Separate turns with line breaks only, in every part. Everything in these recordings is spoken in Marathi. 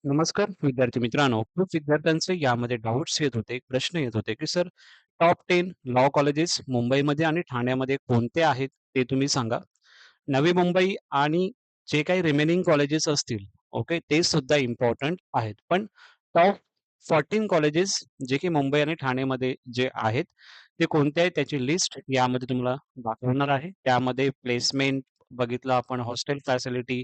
नमस्कार विद्यार्थी मित्रांनो. खूप विद्यार्थ्यांचे यामध्ये डाउट्स येत होते, प्रश्न येत होते, की सर टॉप 10 लॉ कॉलेजेस मुंबईमध्ये आणि ठाण्यामध्ये कोणते आहेत ते तुम्ही सांगा. नवी मुंबई आणि जे काही रिमेनिंग कॉलेजेस असतील, ओके, ते सुद्धा इम्पॉर्टंट आहेत. पण टॉप 14 कॉलेजेस जे की मुंबई आणि ठाणेमध्ये जे आहेत, ते कोणते आहेत त्याची लिस्ट यामध्ये तुम्हाला दाखवणार आहे. त्यामध्ये प्लेसमेंट बघितलं आपण, हॉस्टेल फॅसिलिटी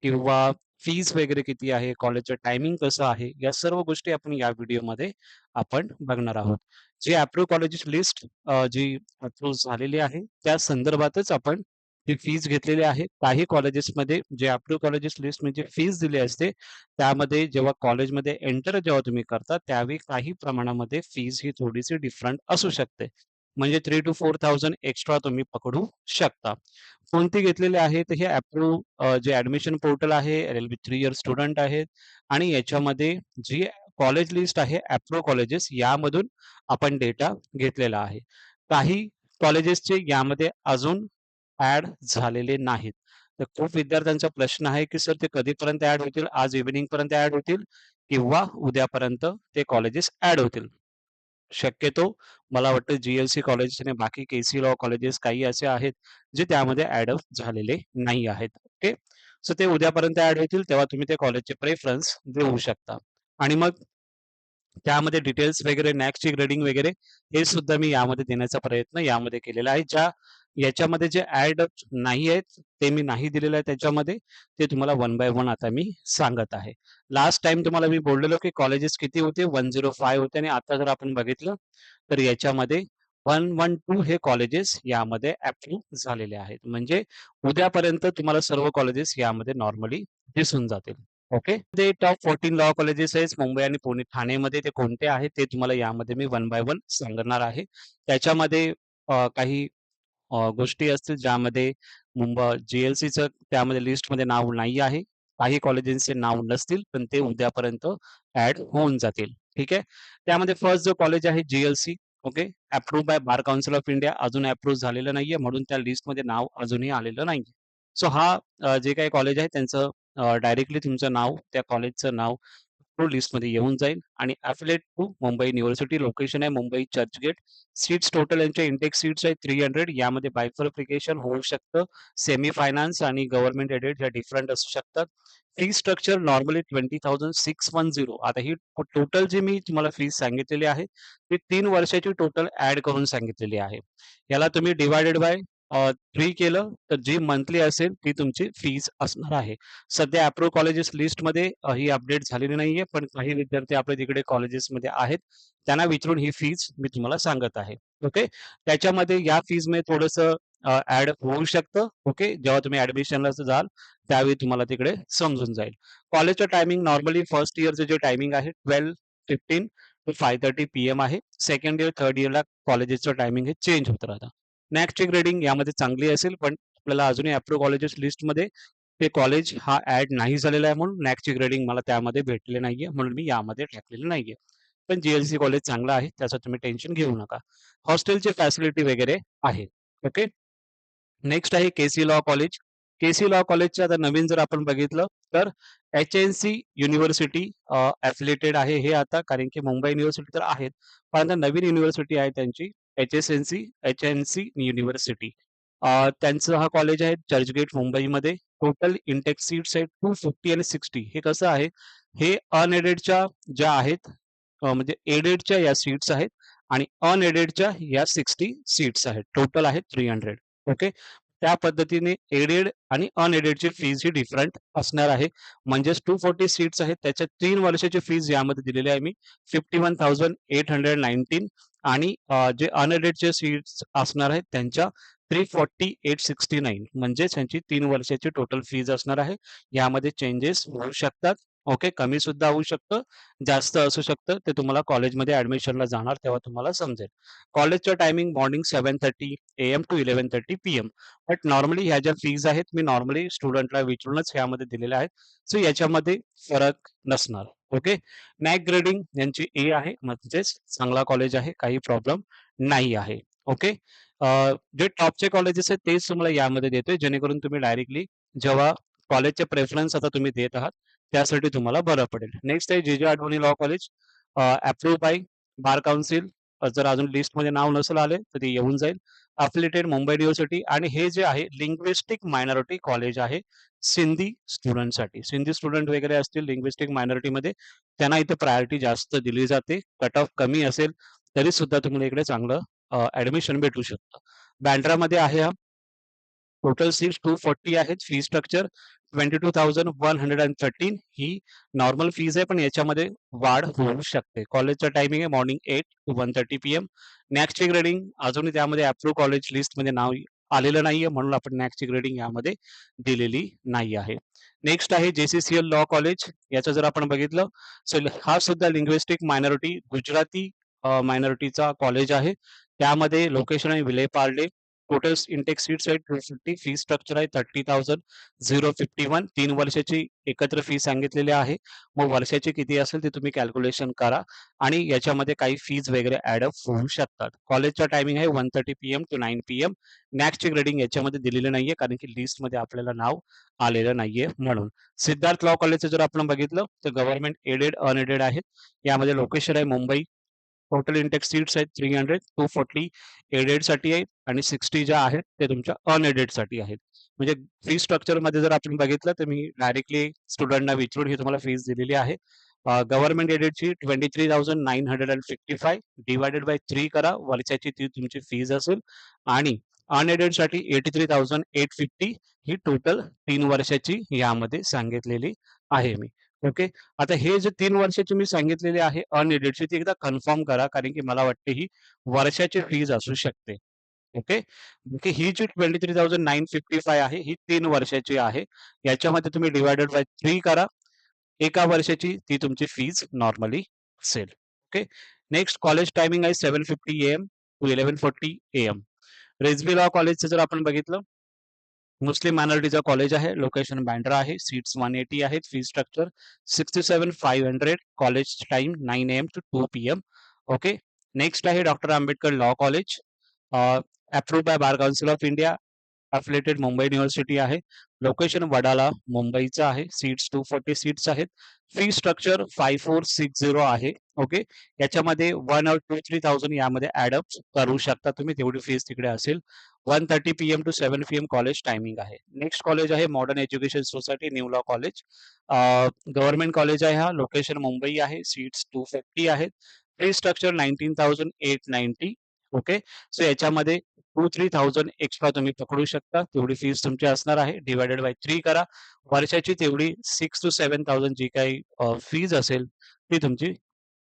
किंवा फीज वगैरे किती आहे, कॉलेजचं टायमिंग कसं आहे, या सर्व गोष्टी आपण या व्हिडिओमध्ये आपण बघणार आहोत. जी अप्रूव्ह कॉलेजेस लिस्ट जी अप्रूव्ह झालेली आहे, त्या संदर्भातच आपण ती फीज घेतलेली आहे. काही कॉलेजेसमध्ये जे अप्रूव्ह कॉलेजेस लिस्ट म्हणजे फीज दिली असते, त्यामध्ये जेव्हा कॉलेजमध्ये एंटर जेव्हा तुम्ही करता, त्यावेळी काही प्रमाणामध्ये फीज ही थोडीशी डिफरंट असू शकते. म्हणजे 3,000 to 4,000 एक्स्ट्रा तुम्ही पकडू शकता. कोणती घेतलेली आहे, तर हे अप्रूव्ह जे ॲडमिशन पोर्टल आहे, एल-एल-बी 3 इयर स्टुडंट आहेत आणि याच्यामध्ये जी कॉलेज लिस्ट आहे, अप्रूव्ह कॉलेजेस यामधून आपण डेटा घेतलेला आहे. काही कॉलेजेसचे यामध्ये अजून ॲड झालेले नाहीत. तर खूप विद्यार्थ्यांचा प्रश्न आहे, की सर ते कधीपर्यंत ॲड होतील? आज इव्हनिंगपर्यंत ॲड होतील किंवा उद्यापर्यंत ते कॉलेजेस ॲड होतील. शक्यतो मला वाटतं जी-एल-सी कॉलेज आणि बाकी के-सी लॉ कॉलेजेस काही असे आहेत, जे त्यामध्ये ॲड अप झालेले नाही आहेत. ओके. सो ते उद्यापर्यंत ॲड होतील, तेव्हा तुम्ही ते कॉलेजचे प्रेफरन्स देऊ शकता. आणि मग त्यामध्ये डिटेल्स वगैरे, नॅकची ग्रेडिंग वगैरे हे सुद्धा मी यामध्ये देण्याचा प्रयत्न यामध्ये केलेला आहे. याच्यामध्ये जे ॲड नाही आहेत, ते मी नाही दिलेलं आहे त्याच्यामध्ये. ते तुम्हाला वन बाय वन आता मी सांगत आहे. लास्ट टाईम तुम्हाला मी बोललेलो, की कॉलेजेस किती होते? 105 होते आणि आता जर आपण बघितलं, तर याच्यामध्ये 112 हे कॉलेजेस यामध्ये अप्रूव्ह झालेले आहेत. म्हणजे उद्यापर्यंत तुम्हाला सर्व कॉलेजेस यामध्ये नॉर्मली दिसून जातील. ओके. ते टॉप 14 लॉ कॉलेजेस आहेत मुंबई आणि पुणे, ठाणेमध्ये ते कोणते आहेत ते तुम्हाला यामध्ये मी वन बाय वन सांगणार आहे. त्याच्यामध्ये काही गोष्टी असतील ज्यामध्ये जी-एल-सीचं त्यामध्ये लिस्टमध्ये नाव नाही आहे. काही कॉलेजेसचे नाव नसतील, पण ते उद्यापर्यंत ॲड होऊन जातील. ठीक आहे. त्यामध्ये फर्स्ट जो कॉलेज आहे GLC, okay, approved by bar council of India, अजून अप्रूव्ह झालेलं नाहीये म्हणून त्या लिस्टमध्ये नाव अजूनही आलेलं नाहीये. सो हा जे काही कॉलेज आहे त्यांचं डायरेक्टली तुमचं नाव, त्या कॉलेजचं नाव लिस्टमध्ये येऊन जाईल आणि ॲफिलिएट टू मुंबई युनिव्हर्सिटी, लोकेशन आहे मुंबई चर्चगेट. सीट्स टोटल यांचे इंटेक सीट्स आहेत 300. यामध्ये बायफर्फिकेशन होऊ शकतं. सेमी फायनान्स आणि गव्हर्नमेंट एडेड ह्या डिफरंट असू शकतात. Fee structure normally 20,610. आता ही टोटल जी मी तुम्हाला फीस सांगितलेली आहे, ती 3 वर्षाची टोटल ॲड करून सांगितलेली आहे. याला तुम्ही डिव्हायडेड बाय 3 केलं, तर जी मंथली असेल ती तुमची फीस असणार आहे. सध्या अप्रूव्ह कॉलेजेस लिस्टमध्ये ही अपडेट झालेली नाहीये, पण काही विद्यार्थी आपल्या तिकडे कॉलेजेसमध्ये आहेत. त्यांना विचारून ही फीज मी तुम्हाला सांगत आहे. ओके. त्याच्यामध्ये या फीजमध्ये थोडंसं ॲड होऊ शकतं. ओके. जेव्हा तुम्ही ॲडमिशनला जाल, त्यावेळी तुम्हाला तिकडे समजून जाईल. कॉलेजचं टायमिंग नॉर्मली फर्स्ट इयरचं जे टायमिंग आहे 12:15 टू 5:30 पी-एम आहे. सेकंड इयर, थर्ड इयरला कॉलेजेसचं टायमिंग हे चेंज होत राहतं. नॅकची ग्रेडिंग यामध्ये चांगली असेल, पण आपल्याला अजूनही अप्रूव्ह कॉलेजेस लिस्टमध्ये ते कॉलेज हा ॲड नाही झालेला आहे म्हणून नॅकची ग्रेडिंग मला त्यामध्ये भेटलेली नाहीये, म्हणून मी यामध्ये टाकलेलं नाहीये. पण जी-एल-सी कॉलेज चांगलं आहे, त्याचं तुम्ही टेन्शन घेऊ नका. हॉस्टेलची फॅसिलिटी वगैरे आहे. ओके. नेक्स्ट आहे के-सी लॉ कॉलेज. के-सी लॉ कॉलेजचं आता नवीन जर आपण बघितलं, तर एच-एन-सी युनिव्हर्सिटी ॲफिलिएटेड आहे हे आता, कारण की मुंबई युनिव्हर्सिटी तर आहेत. पण आता नवीन युनिव्हर्सिटी आहे त्यांची एच-एन-सी युनिव्हर्सिटी. त्यांचं हा कॉलेज आहे चर्चगेट मुंबईमध्ये. टोटल इंटेक सीट्स आहेत 250 आणि 60. हे कसं आहे, हे अनएडेडच्या ज्या आहेत, म्हणजे एडेडच्या या सीट्स आहेत आणि अनएडेडच्या या 60 सीट्स आहेत. टोटल आहेत 300. ओके. त्या पद्धतीने एडेड आणि अनएडेडची फीज ही डिफरंट असणार आहे. म्हणजेच 240 सीट्स आहेत. त्याच्या 3 वर्षाची फीज यामध्ये दिलेली आहे मी 51,819 आणि जे अनएडेडचे सीट्स असणार आहेत त्यांच्या 340,869 म्हणजेच त्यांची 3 वर्षाची टोटल फीज असणार आहे. यामध्ये चेंजेस होऊ शकतात. ओके. कमी सुद्धा होऊ शकतं, जास्त असू शकतं. ते तुम्हाला कॉलेजमध्ये ॲडमिशनला जाणार तेव्हा तुम्हाला समजेल. कॉलेजचं timing morning 7:30 AM to 11:30 PM. But normally ह्या ज्या फीज आहेत, मी नॉर्मली स्टुडंटला विचारूनच यामध्ये दिलेल्या आहेत. सो याच्यामध्ये फरक नसणार. ओके. नॅक ग्रेडिंग यांची ए आहे, म्हणजेच चांगला कॉलेज आहे, काही प्रॉब्लेम नाही आहे. ओके. जे टॉपचे कॉलेजेस आहेत तेच तुम्हाला यामध्ये देतोय, जेणेकरून तुम्ही डायरेक्टली जेव्हा कॉलेजचे प्रेफरन्स आता तुम्ही देत आहात, त्यासाठी तुम्हाला बरं पडेल. नेक्स्ट आहे जे Advani law college, approve by bar council. जर अजून लिस्टमध्ये नाव नसेल आले तर ते येऊन जाईल. Affiliated Mumbai university. आणि हे जे आहे लिंग्विस्टिक मायनॉरिटी कॉलेज आहे सिंधी स्टुडंटसाठी. सिंधी स्टुडंट वगैरे असतील लिंग्विस्टिक मायनॉरिटीमध्ये, त्यांना इथे प्रायोरिटी जास्त दिली जाते. कट ऑफ कमी असेल तरी सुद्धा तुम्हाला इकडे चांगलं ऍडमिशन भेटू शकतं. बँड्रामध्ये आहे हा. टोटल सीट्स 240 आहेत. फी स्ट्रक्चर 22,113 ही नॉर्मल फीज आहे, पण याच्यामध्ये वाढ होऊ शकते. कॉलेजचं टायमिंग आहे मॉर्निंग 8 to 1:30 PM. नॅक्सची ग्रेडिंग अजूनही त्यामध्ये अप्रूव्ह कॉलेज लिस्टमध्ये नाव आलेलं नाहीये, म्हणून आपण नॅक्सची ग्रेडिंग यामध्ये दिलेली नाही आहे. नेक्स्ट आहे JCCL लॉ कॉलेज. याचं जर आपण बघितलं, सो हा सुद्धा लिंग्विस्टिक मायनॉरिटी गुजराती मायनॉरिटीचा कॉलेज आहे. त्यामध्ये लोकेशन आहे Vile Parle. Total intake seats आहेत 250. फी स्ट्रक्चर आहे 30,051. 3 वर्षाची एकत्र फी सांगितलेली आहे. मग वर्षाची किती असेल ते तुम्ही कॅल्क्युलेशन करा आणि याच्यामध्ये काही फीज वगैरे ॲडअप होऊ शकतात. कॉलेजचा टायमिंग आहे 1:30 PM to 9 PM. नॅक्सची ग्रेडिंग याच्यामध्ये दिलेली नाहीये, कारण की लिस्टमध्ये आपल्याला नाव आलेलं नाहीये म्हणून. सिद्धार्थ लॉ कॉलेजचं जर आपण बघितलं तर गव्हर्नमेंट एडेड, अनएडेड आहेत. यामध्ये लोकेशन आहे मुंबई. टोटल इंटेक सीट्स आहेत 300. 240 एडेडसाठी आहेत आणि 60 ज्या आहेत ते तुमच्या अनएडेडसाठी आहेत. म्हणजे फी स्ट्रक्चरमध्ये जर आपण बघितलं तर मी डायरेक्टली स्टुडंटना विचारून ही तुम्हाला फीस दिलेली आहे. गव्हर्नमेंट एडेडची 23,955 डिवायडेड बाय 3 करा, वर्षाची ती तुमची फीज असेल. आणि अनएडेडसाठी 83,850 ही टोटल 3 वर्षाची यामध्ये सांगितलेली आहे मी. ओके. आता हे जे 3 वर्षाची मी सांगितलेली आहे अनएडेडची, ती एकदा कन्फर्म करा, कारण की मला वाटते ही वर्षाची फीज असू शकते. ओके. ओके. ही जी 23,955 आहे ही 3 वर्षाची आहे. याच्यामध्ये तुम्ही डिवायडेड बाय 3 करा. एका वर्षाची ती तुमची फीज नॉर्मली असेल. ओके. नेक्स्ट कॉलेज टायमिंग आहे 7:50 AM to 11:40 AM. Rizvi law कॉलेजचं जर आपण बघितलं, मुस्लिम मायनॉरिटीचा कॉलेज आहे. लोकेशन बँड्रा आहे. सीट्स 180 आहेत. Fee structure 67,500. College time 9 AM to 2 PM. Okay. Next आहे doctor Ambedkar law college. Approved by bar council of India. Affiliated Mumbai university आहे. लोकेशन वडाळा मुंबईचं आहे. सीट्स 240 सीट्स आहेत. फी स्ट्रक्चर 5460 आहे. ओके. याच्यामध्ये 1 or 2-3,000 यामध्ये ॲडअप करू शकता तुम्ही, तेवढी फीस तिकडे असेल. 1:30 PM to 7 PM college timing आहे. नेक्स्ट कॉलेज आहे modern education society new law college. Government college आहे हा. लोकेशन मुंबई आहे. सीट्स 250 आहेत. Fee structure 19,890. ओके. सो याच्यामध्ये 2-3,000 एक्स्ट्रा तुम्ही पकडू शकता. तेवढी फीस तुमची असणार आहे. डिवायडेड बाय 3 करा. वर्षाची तेवढी 6,000 to 7,000 जी काही फीज असेल ती तुमची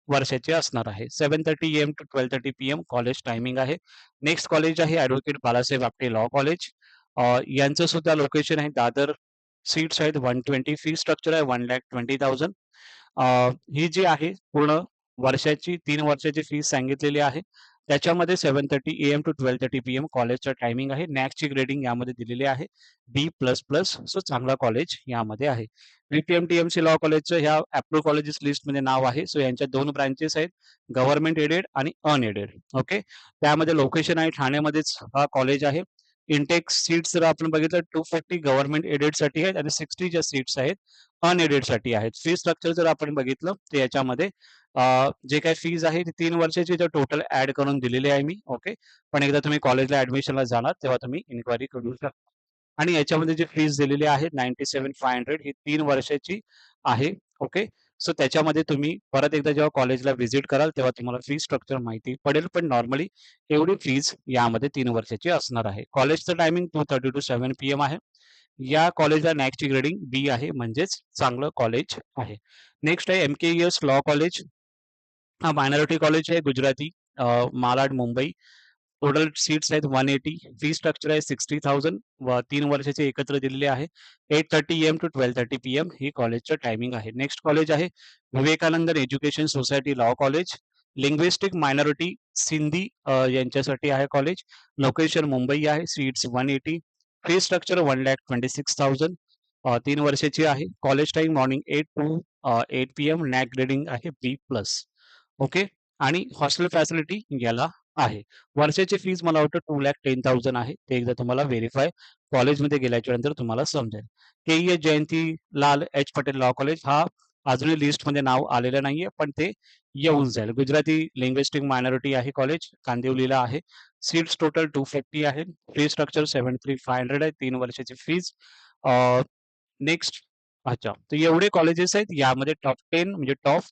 वर्षाची असणार आहे. 7:30 AM to 12:30 PM college timing आहे. नेक्स्ट कॉलेज आहे advocate Balasaheb Apte law college. यांचं सुद्धा लोकेशन आहे दादर. सीट्स आहेत 120. फी स्ट्रक्चर आहे 1,20,000. ही जी आहे पूर्ण वर्षाची 3 वर्षाची फीस सांगितलेली आहे. त्याच्यामध्ये 7:30 AM to 12:30 PM कॉलेजचा टायमिंग आहे. नॅक्सची ग्रेडिंग यामध्ये दिलेली आहे B++. सो चांगला कॉलेज यामध्ये आहे. VPMTMC लॉ कॉलेजचं ह्या अप्रूव्ह कॉलेजेस लिस्टमध्ये नाव आहे. सो यांच्या 2 ब्रांचेस आहेत, गव्हर्नमेंट एडेड आणि अनएडेड. ओके. त्यामध्ये लोकेशन आहे ठाण्यामध्येच हा कॉलेज आहे. इंटेक सीट्स जर आपण बघितलं 240 गव्हर्नमेंट एडेडसाठी आहेत आणि 60 ज्या सीट्स आहेत अनएडेडसाठी आहेत. फी स्ट्रक्चर जर आपण बघितलं तर याच्यामध्ये जे काही फीज आहे ती 3 वर्षाची टोटल ऍड करून दिलेली आहे मी. ओके. पण एकदा तुम्ही कॉलेजला ऍडमिशनला जाणार तेव्हा तुम्ही इन्क्वायरी करू शकता. आणि याच्यामध्ये जी फीज दिलेली आहे 97,500 ही 3 वर्षाची आहे. ओके. सो त्याच्यामध्ये तुम्ही परत एकदा जेव्हा कॉलेजला व्हिजिट कराल तेव्हा तुम्हाला फी स्ट्रक्चर माहिती पडेल, पण नॉर्मली एवढी फीज यामध्ये 3 वर्षाची असणार आहे. कॉलेजचं टायमिंग 2:30 to 7 PM आहे. या कॉलेजला नॅकची ग्रेडिंग B आहे, म्हणजेच चांगलं कॉलेज आहे. नेक्स्ट आहे MKES लॉ कॉलेज. हा मायनॉरिटी कॉलेज आहे गुजराती, मालाड मुंबई. टोटल सीट्स आहेत 180. फी स्ट्रक्चर आहे 60,000 व 3 वर्षाचे एकत्र दिलेले आहे. 8:30 AM to 12:30 PM ही कॉलेजचं टायमिंग आहे. नेक्स्ट कॉलेज आहे Vivekananda education society law college. Linguistic minority Sindhi यांच्यासाठी आहे कॉलेज. लोकेशन मुंबई आहे. सीट्स 180. Fee structure 1,26,000. 3 वर्षाची आहे. College time morning 8 to 8 PM. NAAC grading आहे B+. ओके. आणि हॉस्टेल फॅसिलिटी याला आहे. वर्षाची फीज मला वाटतं 2,10,000 आहे. ते एकदा तुम्हाला व्हेरिफाय कॉलेजमध्ये गेल्याच्या नंतर तुम्हाला समजेल. KEH. Jayantilal H. Patel law college हा अजूनही लिस्टमध्ये नाव आलेलं नाहीये, पण ते येऊन जाईल. गुजराती लिंग्विस्टिक मायनॉरिटी आहे कॉलेज, कांदिवलीला आहे. सीट्स टोटल 240 आहे. फी स्ट्रक्चर 73,500 आहे. 3 वर्षाची फीज. नेक्स्ट अच्छा. तर एवढे कॉलेजेस आहेत. यामध्ये टॉप 10 म्हणजे टॉप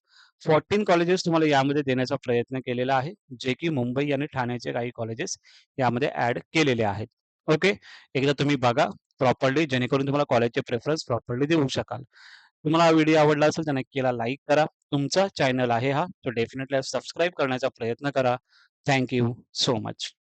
14 कॉलेजेस तुम्हाला यामध्ये देण्याचा प्रयत्न केलेला आहे. जे की मुंबई आणि ठाण्याचे काही कॉलेजेस यामध्ये ॲड केलेले आहेत. ओके. एकदा तुम्ही बघा प्रॉपरली जेणेकरून तुम्हाला कॉलेजचे प्रेफरन्स प्रॉपरली देऊ शकाल. तुम्हाला हा व्हिडिओ आवडला असेल तर नक्की याला लाईक करा. तुमचा चॅनल आहे हा, तो डेफिनेटली सबस्क्राईब करण्याचा प्रयत्न करा. Thank so much.